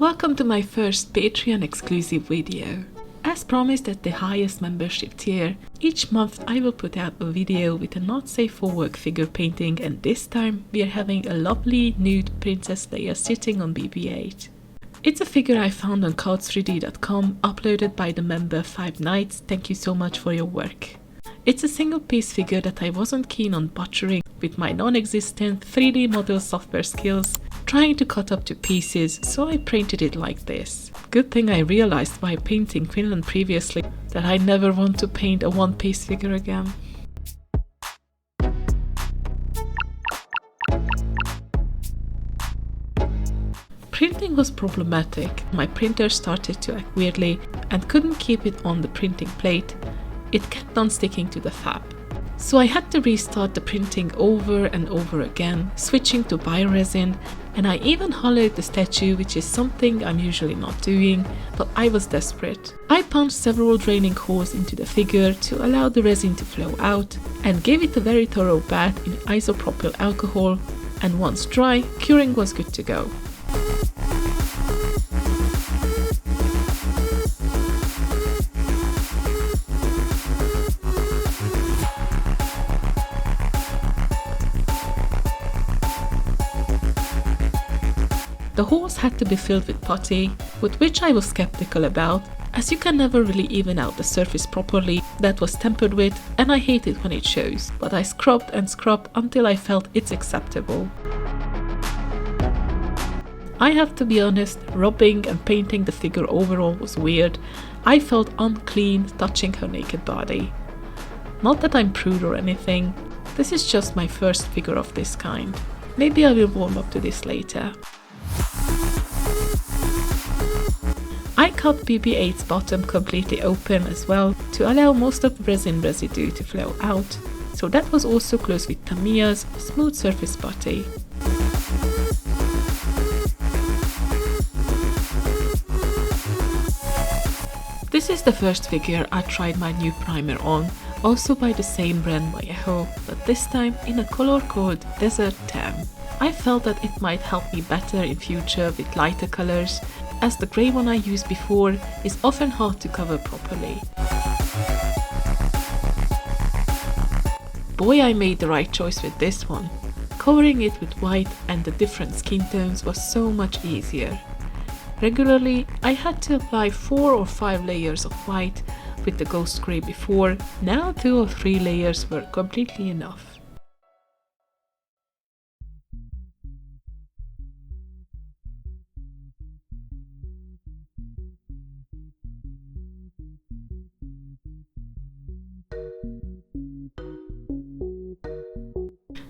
Welcome to my first Patreon exclusive video. As promised at the highest membership tier, each month I will put out a video with a not safe for work figure painting, and this time we are having a lovely nude Princess Leia sitting on BB-8. It's a figure I found on cards3d.com, uploaded by the member FiveNights. Thank you so much for your work. It's a single piece figure that I wasn't keen on butchering with my non-existent 3D model software skills, trying to cut up to pieces, so I printed it like this. Good thing I realized while painting Finland previously that I never want to paint a one-piece figure again. Printing was problematic. My printer started to act weirdly and couldn't keep it on the printing plate. It kept on sticking to the fab. So I had to restart the printing over and over again, switching to bio-resin, and I even hollowed the statue, which is something I'm usually not doing, but I was desperate. I punched several draining holes into the figure to allow the resin to flow out, and gave it a very thorough bath in isopropyl alcohol, and once dry, curing was good to go. The holes had to be filled with putty, with which I was skeptical about, as you can never really even out the surface properly that was tempered with, and I hate it when it shows, but I scrubbed and scrubbed until I felt it's acceptable. I have to be honest, rubbing and painting the figure overall was weird. I felt unclean touching her naked body. Not that I'm prude or anything, this is just my first figure of this kind. Maybe I will warm up to this later. I cut BB-8's bottom completely open as well to allow most of the resin residue to flow out, so that was also close with Tamiya's smooth surface putty. This is the first figure I tried my new primer on, also by the same brand Vallejo, but this time in a color called Desert Tam. I felt that it might help me better in future with lighter colors, as the grey one I used before is often hard to cover properly. Boy, I made the right choice with this one. Covering it with white and the different skin tones was so much easier. Regularly, I had to apply 4 or 5 layers of white with the ghost grey before. Now 2 or 3 layers were completely enough.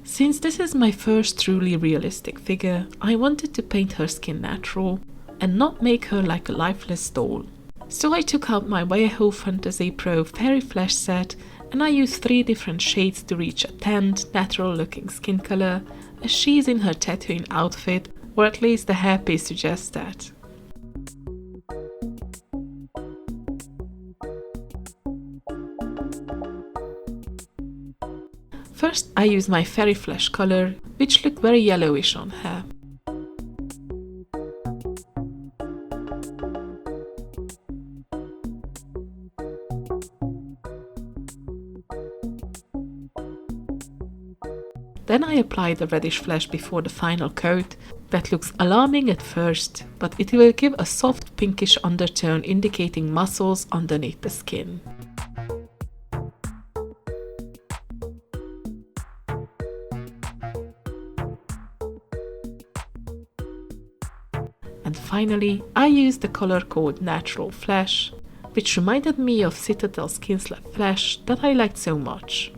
Since this is my first truly realistic figure, I wanted to paint her skin natural and not make her like a lifeless doll. So I took out my Vallejo Fantasy Pro Fairy Flesh set, and I used 3 different shades to reach a tanned, natural looking skin color, as she's in her tattooing outfit, or at least the hairpiece suggests that. First, I used my Fairy Flesh color, which looked very yellowish on her. Then I applied the Reddish flesh before the final coat. That looks alarming at first, but it will give a soft pinkish undertone indicating muscles underneath the skin. And finally, I used the color code Natural Flesh, which reminded me of Citadel Skin Slab Flesh that I liked so much.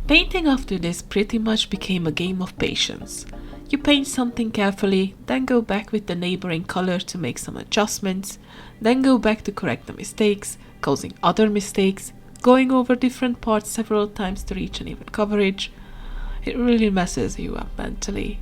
Painting after this pretty much became a game of patience. You paint something carefully, then go back with the neighboring color to make some adjustments, then go back to correct the mistakes, causing other mistakes, going over different parts several times to reach an even coverage. It really messes you up mentally.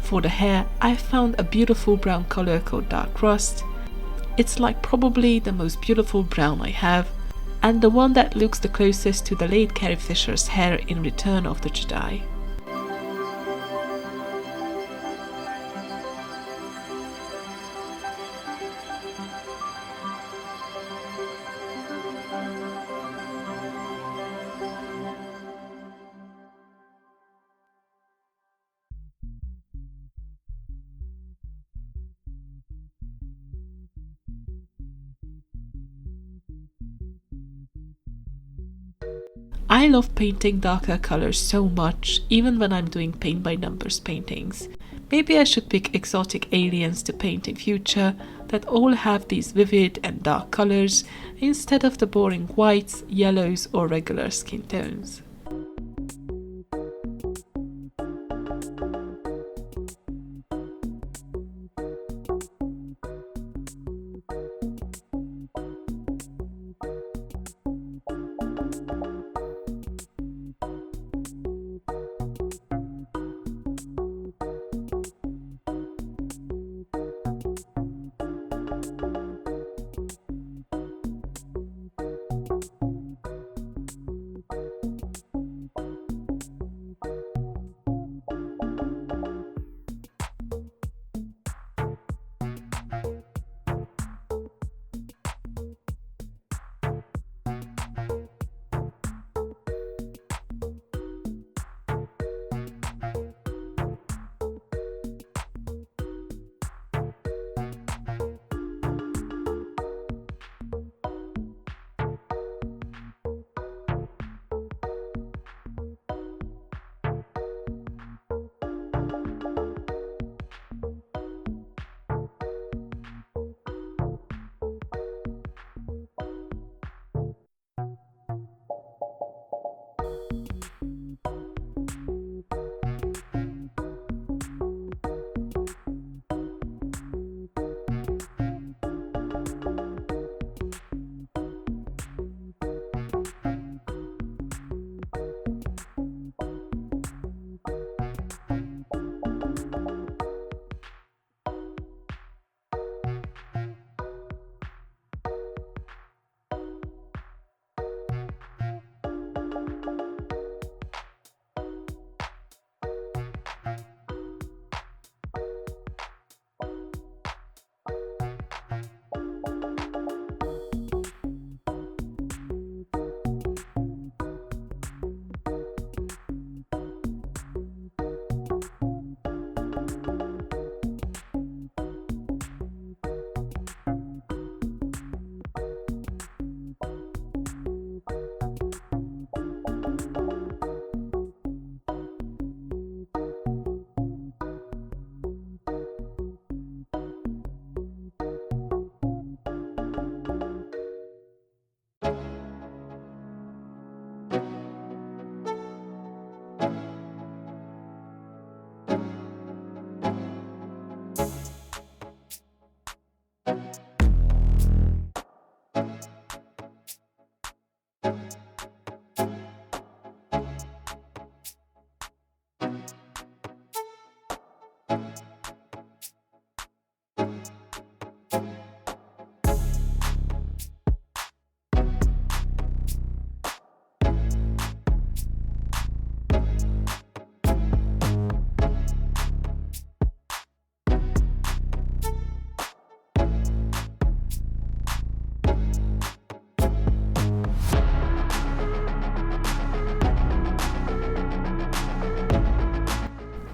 For the hair, I found a beautiful brown color called Dark Rust. It's like probably the most beautiful brown I have, and the one that looks the closest to the late Carrie Fisher's hair in Return of the Jedi. I love painting darker colors so much, even when I'm doing paint by numbers paintings. Maybe I should pick exotic aliens to paint in future that all have these vivid and dark colors instead of the boring whites, yellows or regular skin tones.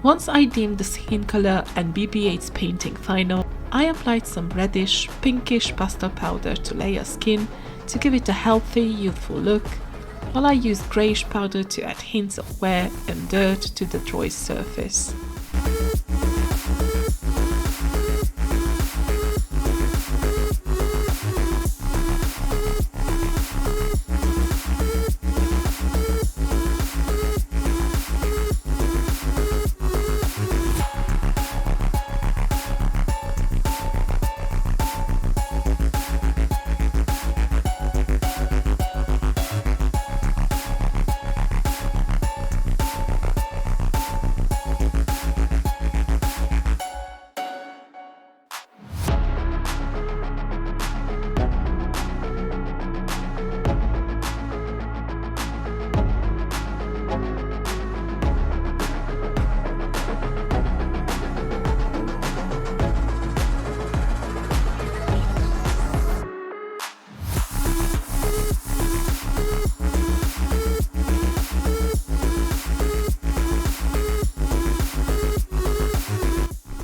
Once I deemed the skin color and BB-8's painting final, I applied some reddish, pinkish pastel powder to Leia's skin to give it a healthy, youthful look, while I used greyish powder to add hints of wear and dirt to the droid's surface.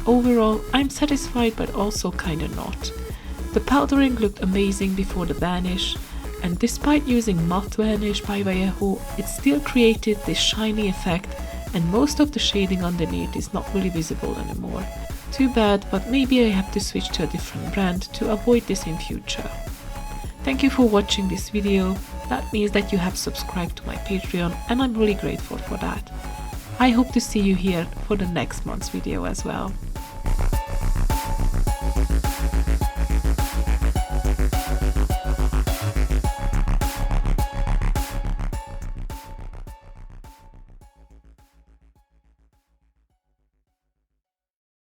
Overall, I'm satisfied but also kinda not. The powdering looked amazing before the varnish, and despite using matte varnish by Vallejo, it still created this shiny effect, and most of the shading underneath is not really visible anymore. Too bad, but maybe I have to switch to a different brand to avoid this in future. Thank you for watching this video. That means that you have subscribed to my Patreon, and I'm really grateful for that. I hope to see you here for the next month's video as well.